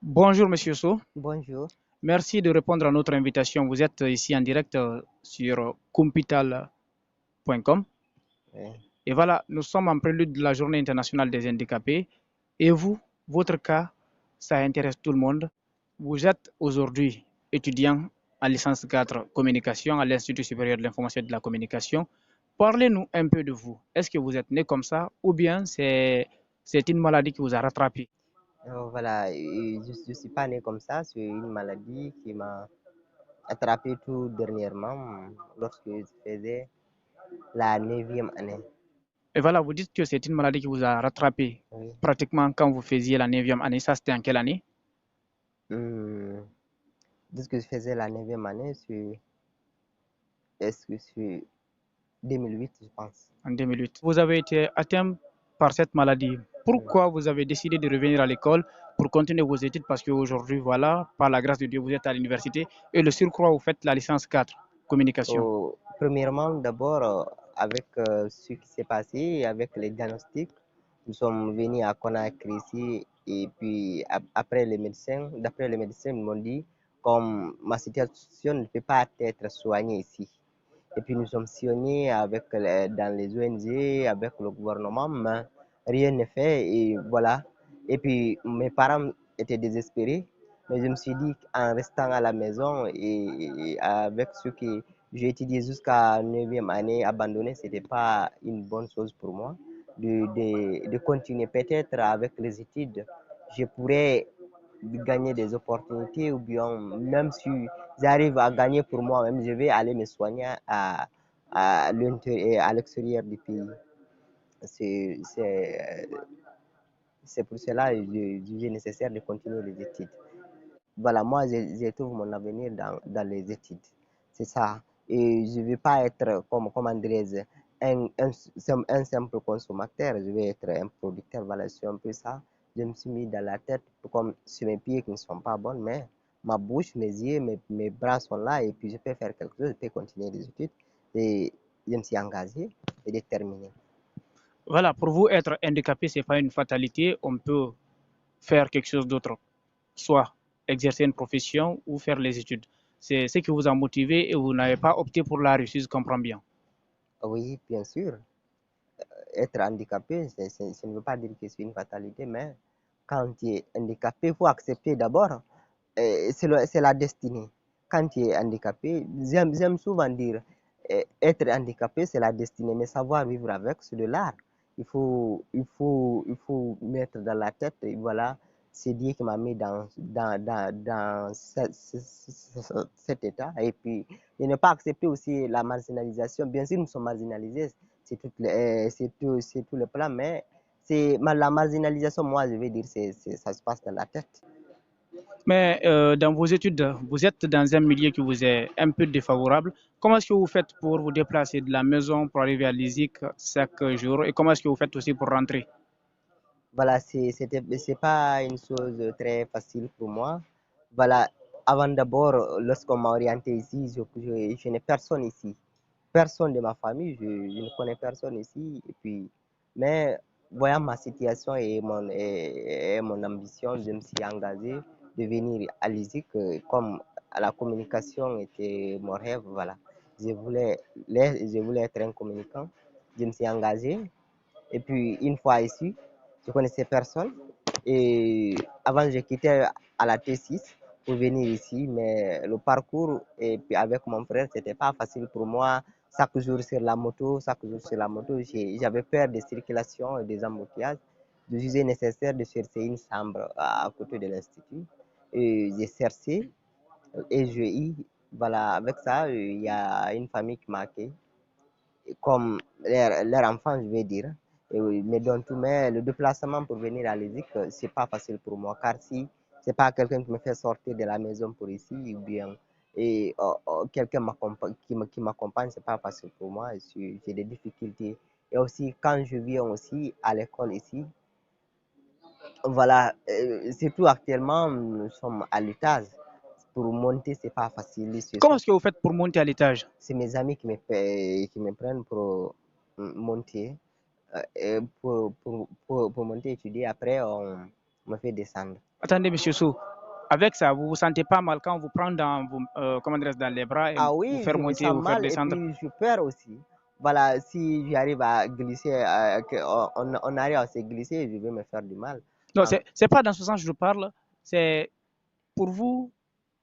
Bonjour Monsieur So, Bonjour. merci de répondre à notre invitation. Vous êtes ici en direct sur compital.com. Oui. Et voilà, nous sommes en prélude de la Journée internationale des handicapés. Et vous, votre cas, ça intéresse tout le monde. Vous êtes aujourd'hui étudiant en licence 4 communication à l'Institut supérieur de l'information et de la communication. Parlez-nous un peu de vous. Est-ce que vous êtes né comme ça ou bien c'est une maladie qui vous a rattrapé? Voilà, je suis pas né comme ça, c'est une maladie qui m'a attrapé tout dernièrement lorsque je faisais la neuvième année. Et voilà, vous dites que c'est une maladie qui vous a rattrapé Oui. pratiquement quand vous faisiez la neuvième année. Ça, c'était en quelle année? Hum, Lorsque je faisais la neuvième année, est-ce que c'est 2008, je pense. En 2008. Vous avez été atteint par cette maladie. Oui. Pourquoi vous avez décidé de revenir à l'école pour continuer vos études? Parce qu'aujourd'hui, voilà, par la grâce de Dieu, vous êtes à l'université et le surcroît, vous faites la licence 4, communication. Premièrement, d'abord, avec ce qui s'est passé, avec les diagnostics, nous sommes venus à Conakry ici et puis d'après les médecins, ils m'ont dit comme ma situation ne peut pas être soignée ici. Et puis nous sommes sillonnés dans les ONG, avec le gouvernement, mais rien n'est fait et voilà. Et puis mes parents étaient désespérés, mais je me suis dit en restant à la maison et avec ce que j'ai étudié jusqu'à 9e année, abandonner, ce n'était pas une bonne chose pour moi. De continuer peut-être avec les études, je pourrais gagner des opportunités ou bien même si j'arrive à gagner pour moi-même, je vais aller me soigner à l'extérieur du pays. C'est c'est- c'est pour cela que je jugeais nécessaire de continuer les études. Voilà, moi, je trouve mon avenir dans les études. C'est ça. Et je ne vais pas être, comme Andrés, un simple consommateur. Je vais être un producteur. Voilà, c'est un peu ça. Je me suis mis dans la tête, comme sur mes pieds qui ne sont pas bons, mais ma bouche, mes yeux, mes bras sont là et puis je peux faire quelque chose, je peux continuer les études. Et je me suis engagé et déterminé. Voilà, pour vous, être handicapé, ce n'est pas une fatalité. On peut faire quelque chose d'autre, soit exercer une profession ou faire les études. C'est ce qui vous a motivé et vous n'avez pas opté pour la réussite, je comprends bien. Oui, bien sûr. Être handicapé, ça ne veut pas dire que c'est une fatalité, mais quand tu es handicapé, il faut accepter d'abord, c'est la destinée. Quand tu es handicapé, j'aime souvent dire, être handicapé, c'est la destinée, mais savoir vivre avec, c'est de l'art. Il faut mettre dans la tête, et voilà, c'est Dieu qui m'a mis dans cet état. Et puis, de ne pas accepter aussi la marginalisation. Bien sûr, nous sommes marginalisés, c'est tout le plan, mais la marginalisation, moi, je vais dire, ça se passe dans la tête. Mais dans vos études, vous êtes dans un milieu qui vous est un peu défavorable. Comment est-ce que vous faites pour vous déplacer de la maison pour arriver à l'ISIC chaque jour et comment est-ce que vous faites aussi pour rentrer? Voilà, c'est pas une chose très facile pour moi. Voilà, avant d'abord, lorsqu'on m'a orienté ici, je n'ai personne ici. Personne de ma famille, je ne connais personne ici. Et puis, mais voyant ma situation et mon ambition, je me suis engagé de venir à l'ISIC comme la communication était mon rêve. Voilà, je voulais être un communicant. Je me suis engagé et puis, une fois ici, je connaissais personne. Et avant, j'ai quitté à la T6 pour venir ici, mais le parcours, et puis avec mon frère, c'était pas facile pour moi. Chaque jour sur la moto, j'avais peur des circulations et des embouteillages. Je jugeais nécessaire de chercher une chambre à côté de l'institut. Et j'ai cherché et voilà, avec ça, il y a une famille qui m'a accueilli comme leur enfant, je vais dire. Et oui, mais donc, mais le déplacement pour venir à l'ESIC, c'est pas facile pour moi, car si c'est pas quelqu'un qui me fait sortir de la maison pour ici, ou bien quelqu'un qui m'accompagne, c'est pas facile pour moi. J'ai des difficultés. Et aussi, quand je viens aussi à l'école ici, voilà, surtout actuellement, nous sommes à l'étage. Pour monter, c'est pas facile. Comment est-ce que vous faites pour monter à l'étage? C'est mes amis qui me prennent pour monter, et pour monter étudier. Après, on me fait descendre. Attendez, Monsieur Sou, Avec ça, vous vous sentez pas mal quand on vous prend dans les bras et Ah vous oui, faire je me monter, sens vous faire mal et descendre? puis je peur aussi. Voilà, si j'arrive à glisser, on arrive à se glisser, je vais me faire du mal. Non, Ah, c'est pas dans ce sens que je parle, c'est pour vous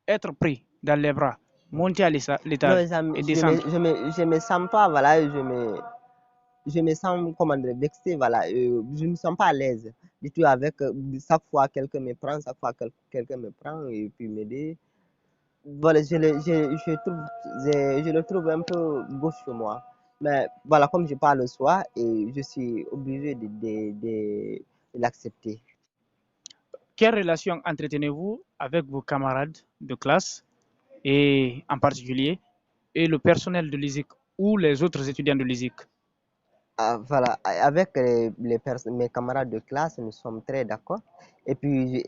être pris dans les bras, monter à non, l'étage et descendre. je me sens pas, voilà, je me sens, comment dire, vexé, voilà, je me sens pas à l'aise du tout avec, chaque fois quelqu'un me prend, chaque fois quelqu'un me prend et puis m'aider. Voilà, je le trouve un peu gauche chez moi. Mais voilà, comme je parle le soir, et je suis obligé de l'accepter. Quelle relation entretenez-vous avec vos camarades de classe et en particulier et le personnel de l'ISIC ou les autres étudiants de l'ISIC? Ah, voilà, avec mes camarades de classe, nous sommes très d'accord. Et puis,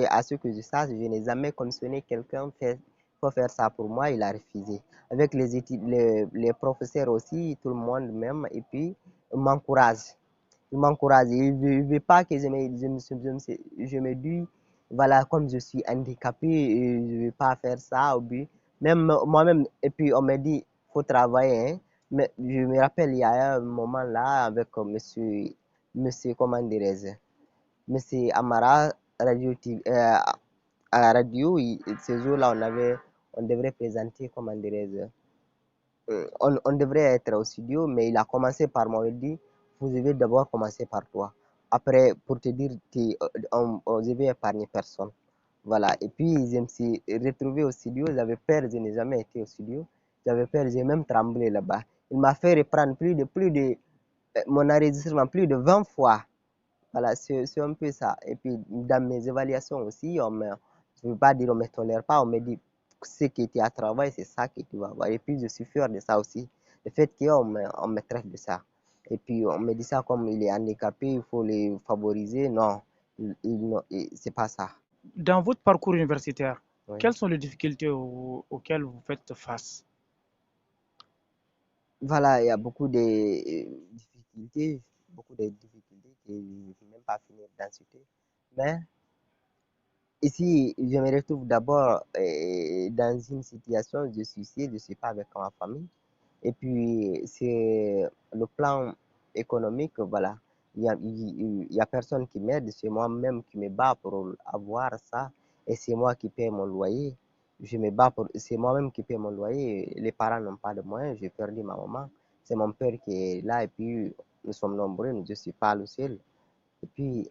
à ce que je sache, je n'ai jamais commissionné quelqu'un pour faire ça pour moi, il a refusé. Avec les professeurs aussi, tout le monde même, et puis, m'encourage. Il m'encourage. Il veut pas que je me dis, voilà, comme je suis handicapé, je ne vais pas faire ça au but. Même moi-même, et puis on me dit, faut travailler, hein. Mais je me rappelle, il y a un moment là avec comment dirais-je, monsieur Amara, radio, à la radio, ce jour-là, on devrait présenter, comment dirais-je, on devrait être au studio, mais il a commencé par moi, il dit, vous devez d'abord commencer par toi. Après, pour te dire, je vais épargner personne. Voilà. Et puis, je me suis retrouvé au studio. J'avais peur, je n'ai jamais été au studio. J'avais peur, j'ai même tremblé là-bas. Il m'a fait reprendre mon enregistrement plus de 20 fois. Voilà, c'est un peu ça. Et puis, dans mes évaluations aussi, je ne veux pas dire on ne me tolère pas, on me dit ce qui était à travail, c'est ça que tu vas avoir. Et puis, je suis fier de ça aussi. Le fait on me traite de ça. Et puis, on me dit ça comme il est handicapé, il faut le favoriser. Non, c'est pas ça. Dans votre parcours universitaire, Oui. quelles sont les difficultés auxquelles vous faites face? Voilà, il y a beaucoup de difficultés que je ne peux même pas finir d'en citer. Mais ici, je me retrouve d'abord dans une situation de suicide, je ne suis pas avec ma famille. Et puis, c'est le plan économique, voilà. Il y a personne qui m'aide, c'est moi-même qui me bats pour avoir ça. Et c'est moi qui paie mon loyer. C'est moi-même qui paie mon loyer. Les parents n'ont pas de moyens, j'ai perdu ma maman. C'est mon père qui est là et puis nous sommes nombreux, je ne suis pas le seul. Et puis,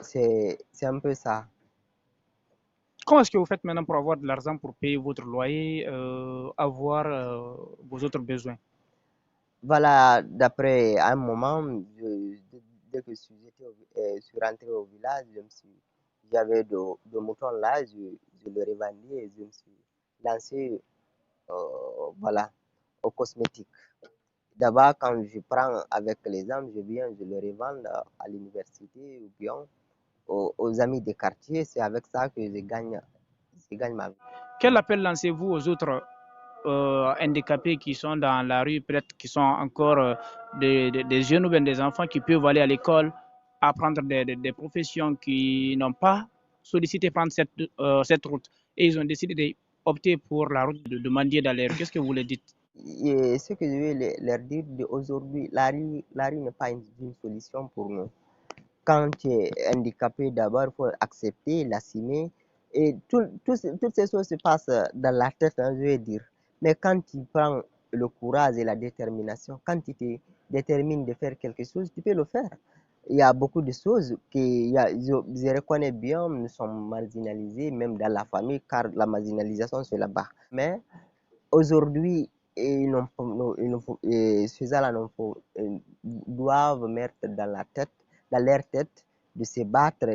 c'est un peu ça. Comment est-ce que vous faites maintenant pour avoir de l'argent pour payer votre loyer, avoir vos autres besoins? Voilà, d'après un moment, dès que je suis rentré au village, j'avais de moutons là, je le revendais et je me suis lancé, voilà, aux cosmétiques. D'abord, quand je prends avec les gens, je le revends à l'université ou bien aux amis des quartiers. C'est avec ça que je gagne ma vie. Quel appel lancez-vous aux autres handicapés qui sont dans la rue, peut-être qui sont encore des jeunes ou bien des enfants qui peuvent aller à l'école, apprendre des professions qui n'ont pas sollicité prendre cette route et ils ont décidé d'opter pour la route de mendier dans l'air. Qu'est-ce que vous leur dites? Et ce que je vais leur dire aujourd'hui, la rue n'est pas une solution pour nous. Quand tu es handicapé, d'abord, il faut accepter, l'assumer. Et toutes ces choses se passent dans la tête, hein, je vais dire. Mais quand tu prends le courage et la détermination, quand tu te détermines de faire quelque chose, tu peux le faire. Il y a beaucoup de choses je reconnais bien, nous sommes marginalisés, même dans la famille, car la marginalisation, c'est là-bas. Mais aujourd'hui, ces gens-là doivent mettre dans leur tête de se battre,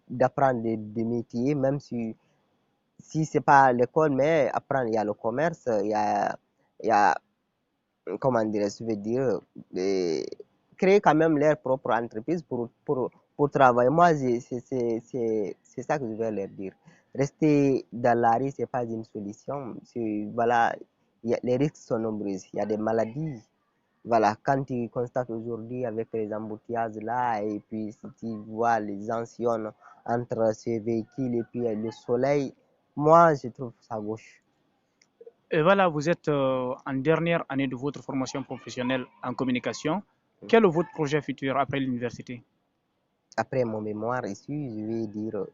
d'apprendre des métiers, même si ce n'est pas l'école, mais apprendre, il y a le commerce, il y a comment dire, je veux dire, créer quand même leur propre entreprise pour travailler. Moi, c'est ça que je vais leur dire. Rester dans la rue, ce n'est pas une solution. Voilà, les risques sont nombreux. Il y a des maladies. Voilà, quand tu constates aujourd'hui avec les embouteillages là, et puis si tu vois les anciens entre ce véhicule et puis le soleil, moi, je trouve ça gauche. Et voilà, vous êtes en dernière année de votre formation professionnelle en communication. Quel est votre projet futur après l'université? Après mon mémoire ici,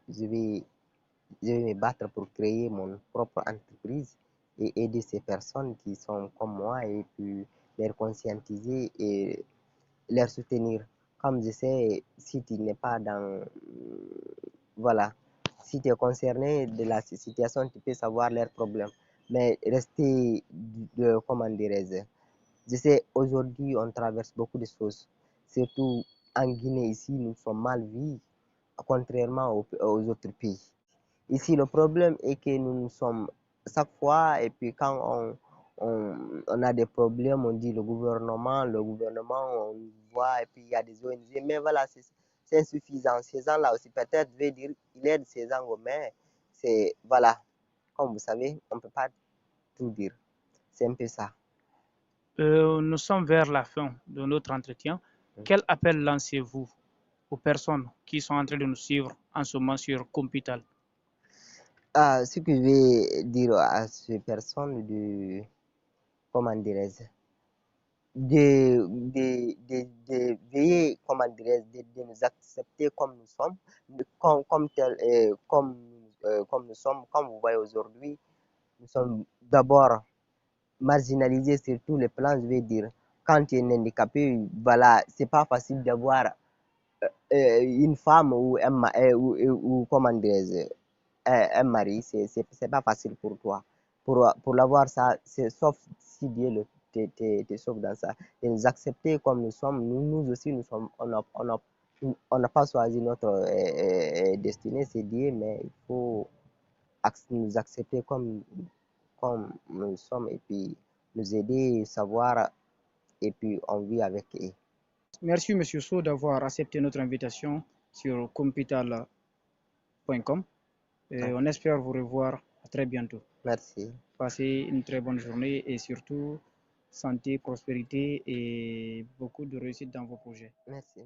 je vais me battre pour créer mon propre entreprise et aider ces personnes qui sont comme moi et puis les conscientiser et les soutenir. Comme je sais, si tu n'es pas dans, voilà, si tu es concerné de la situation, tu peux savoir leurs problèmes. Mais rester, comment dirais-je, je sais, aujourd'hui, on traverse beaucoup de choses. Surtout en Guinée, ici, nous sommes mal vus, contrairement aux autres pays. Ici, le problème est que nous sommes chaque fois, et puis quand on a des problèmes, on dit le gouvernement, on voit, et puis il y a des ONG, mais voilà, c'est insuffisant. Ces gens-là aussi, peut-être, veut dire, il aide ces gens, mais c'est, voilà, comme vous savez, on ne peut pas tout dire. C'est un peu ça. Nous sommes vers la fin de notre entretien. Quel appel lancez-vous aux personnes qui sont en train de nous suivre en ce moment sur Compital? Ce que je vais dire à ces personnes comment dirais-je, de veiller, comment dirais-je, de nous accepter comme nous sommes, comme nous sommes, comme vous voyez aujourd'hui, nous sommes d'abord marginalisés sur tous les plans, je vais dire. Quand tu es handicapé, voilà, c'est pas facile d'avoir une femme ou comment dirais-je, un mari, c'est pas facile pour toi. Pour l'avoir, ça, c'est sauf si Dieu te sauve dans ça. Et nous accepter comme nous sommes, nous aussi, nous sommes, on n'a pas choisi notre destinée, c'est Dieu, mais il faut nous accepter comme nous sommes et puis nous aider, savoir, et puis on vit avec eux. Merci, Monsieur Sow, d'avoir accepté notre invitation sur compital.com. On espère vous revoir à très bientôt. Merci. Passez une très bonne journée et surtout santé, prospérité et beaucoup de réussite dans vos projets. Merci.